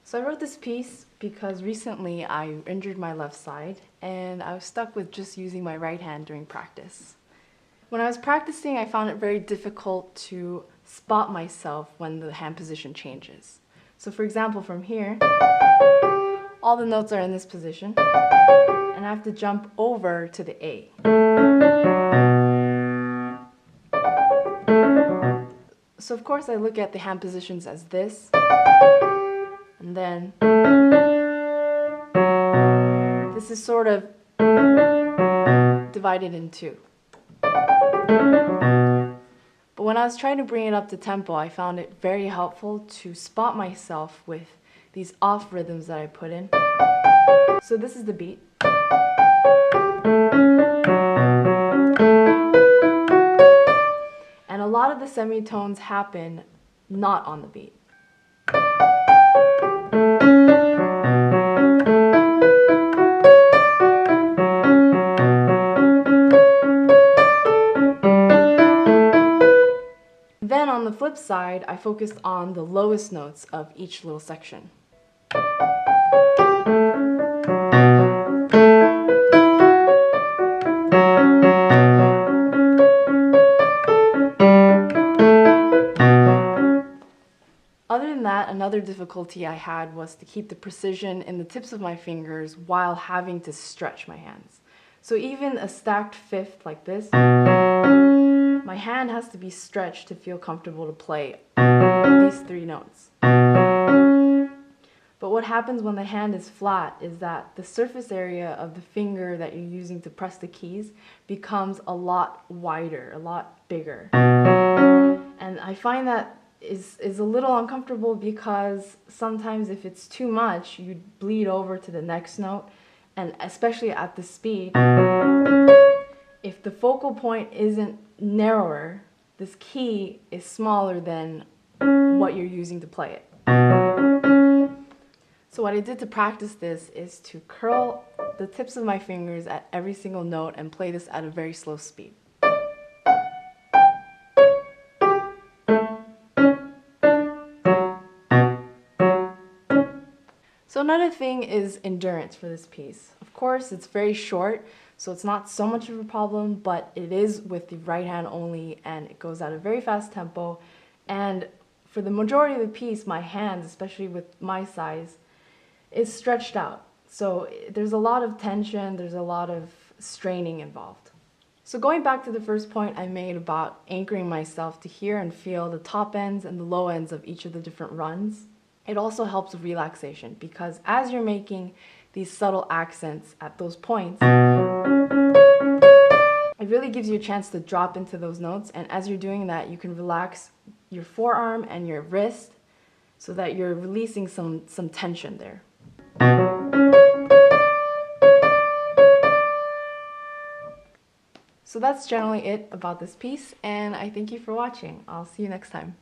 So I wrote this piece because recently I injured my left side and I was stuck with just using my right hand during practice. When I was practicing, I found it very difficult to spot myself when the hand position changes. So for example, from here, all the notes are in this position and I have to jump over to the A. So of course I look at the hand positions as this, and then this is sort of divided in two. But when I was trying to bring it up to tempo, I found it very helpful to spot myself with these off rhythms that I put in. So this is the beat. And a lot of the semitones happen not on the beat. Then on the flip side, I focused on the lowest notes of each little section. Other than that, another difficulty I had was to keep the precision in the tips of my fingers while having to stretch my hands. So even a stacked fifth like this, my hand has to be stretched to feel comfortable to play these three notes. But what happens when the hand is flat is that the surface area of the finger that you're using to press the keys becomes a lot wider, a lot bigger. And I find that is a little uncomfortable because sometimes if it's too much, you bleed over to the next note, and especially at the speed, if the focal point isn't narrower, this key is smaller than what you're using to play it. So what I did to practice this is to curl the tips of my fingers at every single note and play this at a very slow speed. So another thing is endurance for this piece. Of course, it's very short, so it's not so much of a problem, but it is with the right hand only, and it goes at a very fast tempo. And for the majority of the piece, my hands, especially with my size, is stretched out. So there's a lot of tension, there's a lot of straining involved. So going back to the first point I made about anchoring myself to hear and feel the top ends and the low ends of each of the different runs, it also helps with relaxation, because as you're making these subtle accents at those points, it really gives you a chance to drop into those notes, and as you're doing that, you can relax your forearm and your wrist so that you're releasing some tension there. So that's generally it about this piece, and I thank you for watching. I'll see you next time.